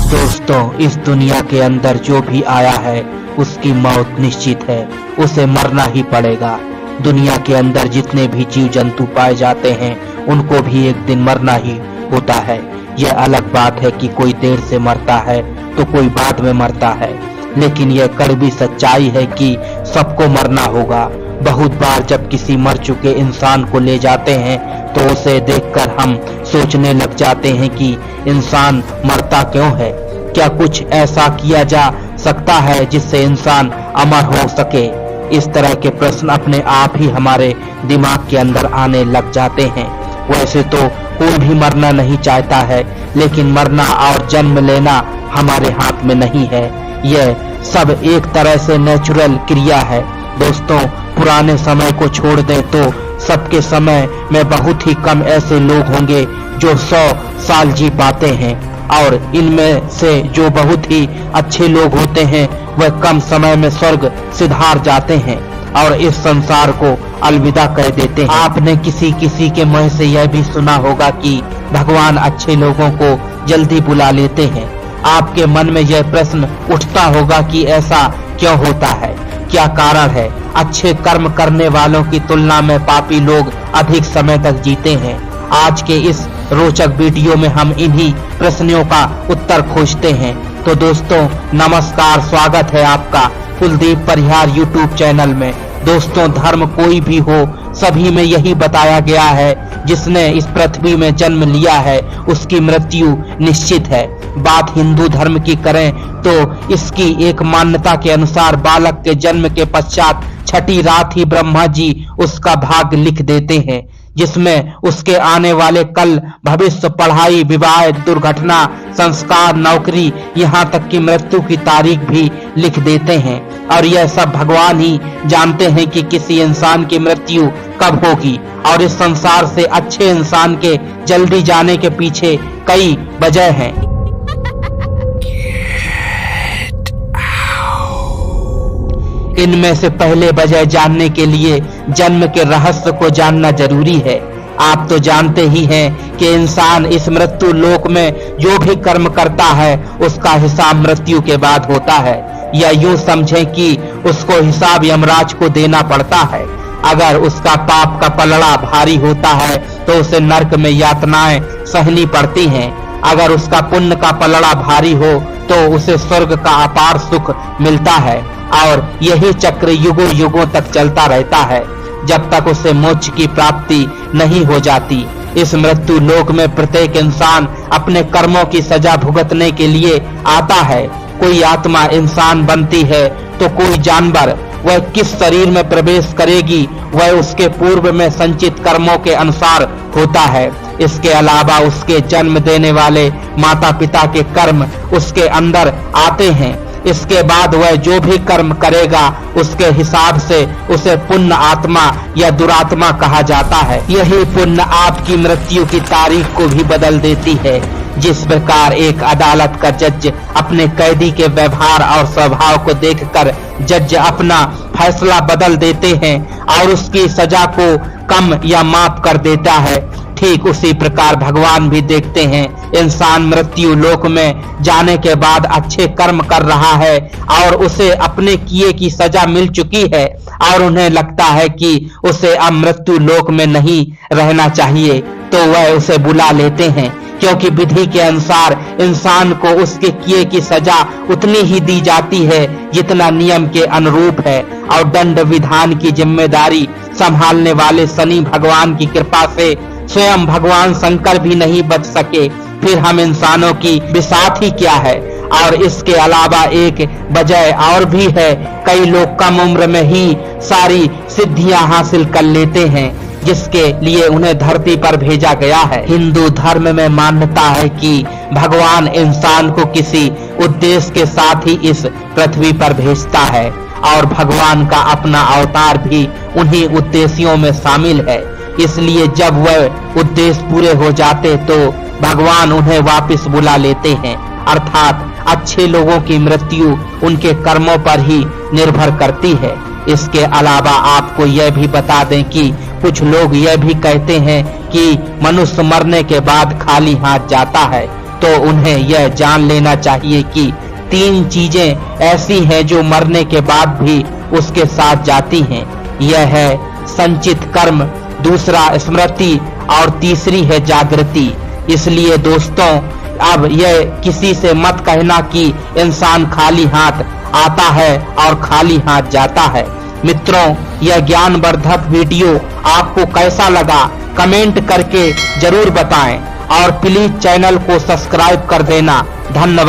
दोस्तों, इस दुनिया के अंदर जो भी आया है उसकी मौत निश्चित है, उसे मरना ही पड़ेगा। दुनिया के अंदर जितने भी जीव जंतु पाए जाते हैं उनको भी एक दिन मरना ही होता है। यह अलग बात है कि कोई देर से मरता है तो कोई बाद में मरता है, लेकिन यह कड़वी सच्चाई है कि सबको मरना होगा। बहुत बार जब किसी मर चुके इंसान को ले जाते हैं तो उसे देखकर हम सोचने लग जाते हैं कि इंसान मरता क्यों है, क्या कुछ ऐसा किया जा सकता है जिससे इंसान अमर हो सके। इस तरह के प्रश्न अपने आप ही हमारे दिमाग के अंदर आने लग जाते हैं। वैसे तो कोई भी मरना नहीं चाहता है, लेकिन मरना और जन्म लेना हमारे हाथ में नहीं है। यह सब एक तरह से नेचुरल क्रिया है। दोस्तों, पुराने समय को छोड़ दें तो सबके समय में बहुत ही कम ऐसे लोग होंगे जो 100 साल जी पाते हैं, और इनमें से जो बहुत ही अच्छे लोग होते हैं वह कम समय में स्वर्ग सिधार जाते हैं और इस संसार को अलविदा कह देते हैं। आपने किसी के मुंह से यह भी सुना होगा कि भगवान अच्छे लोगों को जल्दी बुला लेते हैं। आपके मन में यह प्रश्न उठता होगा कि ऐसा क्यों होता है, क्या कारण है? अच्छे कर्म करने वालों की तुलना में पापी लोग अधिक समय तक जीते हैं। आज के इस रोचक वीडियो में हम इन्हीं प्रश्नों का उत्तर खोजते हैं। तो दोस्तों नमस्कार, स्वागत है आपका कुलदीप परिहार यूट्यूब चैनल में। दोस्तों, धर्म कोई भी हो, सभी में यही बताया गया है, जिसने इस पृथ्वी में जन्म लिया है उसकी मृत्यु निश्चित है। बात हिंदू धर्म की करें तो इसकी एक मान्यता के अनुसार बालक के जन्म के पश्चात छठी रात ही ब्रह्मा जी उसका भाग्य लिख देते हैं, जिसमें उसके आने वाले कल भविष्य, पढ़ाई, विवाह, दुर्घटना, संस्कार, नौकरी, यहाँ तक कि मृत्यु की तारीख भी लिख देते हैं। और यह सब भगवान ही जानते हैं कि किसी इंसान की मृत्यु कब होगी। और इस संसार से अच्छे इंसान के जल्दी जाने के पीछे कई वजह हैं। इनमें से पहले वजह जानने के लिए जन्म के रहस्य को जानना जरूरी है। आप तो जानते ही हैं कि इंसान इस मृत्यु लोक में जो भी कर्म करता है उसका हिसाब मृत्यु के बाद होता है, या यूं समझें कि उसको हिसाब यमराज को देना पड़ता है। अगर उसका पाप का पलड़ा भारी होता है तो उसे नरक में यातनाएं सहनी पड़ती हैं। अगर उसका पुण्य का पलड़ा भारी हो तो उसे स्वर्ग का अपार सुख मिलता है, और यही चक्र युगों युगों तक चलता रहता है जब तक उसे मोक्ष की प्राप्ति नहीं हो जाती। इस मृत्यु लोक में प्रत्येक इंसान अपने कर्मों की सजा भुगतने के लिए आता है। कोई आत्मा इंसान बनती है तो कोई जानवर। वह किस शरीर में प्रवेश करेगी वह उसके पूर्व में संचित कर्मों के अनुसार होता है। इसके अलावा उसके जन्म देने वाले माता पिता के कर्म उसके अंदर आते हैं। इसके बाद वह जो भी कर्म करेगा उसके हिसाब से उसे पुण्य आत्मा या दुरात्मा कहा जाता है। यही पुण्य आपकी मृत्यु की तारीख को भी बदल देती है। जिस प्रकार एक अदालत का जज अपने कैदी के व्यवहार और स्वभाव को देखकर जज अपना फैसला बदल देते हैं और उसकी सजा को कम या माफ कर देता है, ठीक उसी प्रकार भगवान भी देखते हैं इंसान मृत्यु लोक में जाने के बाद अच्छे कर्म कर रहा है और उसे अपने किए की सजा मिल चुकी है, और उन्हें लगता है कि उसे अब मृत्यु लोक में नहीं रहना चाहिए, तो वह उसे बुला लेते हैं। क्योंकि विधि के अनुसार इंसान को उसके किए की सजा उतनी ही दी जाती है जितना नियम के अनुरूप है, और दंड विधान की जिम्मेदारी संभालने वाले शनि भगवान की कृपा से स्वयं भगवान शंकर भी नहीं बच सके, फिर हम इंसानों की बिसात ही क्या है। और इसके अलावा एक वजह और भी है, कई लोग कम उम्र में ही सारी सिद्धियां हासिल कर लेते हैं जिसके लिए उन्हें धरती पर भेजा गया है। हिंदू धर्म में मान्यता है कि भगवान इंसान को किसी उद्देश्य के साथ ही इस पृथ्वी पर भेजता है, और भगवान का अपना अवतार भी उन्हीं उद्देश्यों में शामिल है। इसलिए जब वह उद्देश्य पूरे हो जाते तो भगवान उन्हें वापस बुला लेते हैं। अर्थात अच्छे लोगों की मृत्यु उनके कर्मों पर ही निर्भर करती है। इसके अलावा आपको यह भी बता दें कि कुछ लोग यह भी कहते हैं कि मनुष्य मरने के बाद खाली हाथ जाता है। तो उन्हें यह जान लेना चाहिए कि 3 चीजें ऐसी हैं जो मरने के बाद भी उसके साथ जाती हैं। यह है संचित कर्म, दूसरा स्मृति और तीसरी है जागृति। इसलिए दोस्तों, अब यह किसी से मत कहना कि इंसान खाली हाथ आता है और खाली हाथ जाता है। मित्रों, यह ज्ञानवर्धक वीडियो आपको कैसा लगा कमेंट करके जरूर बताएं और प्लीज चैनल को सब्सक्राइब कर देना। धन्यवाद।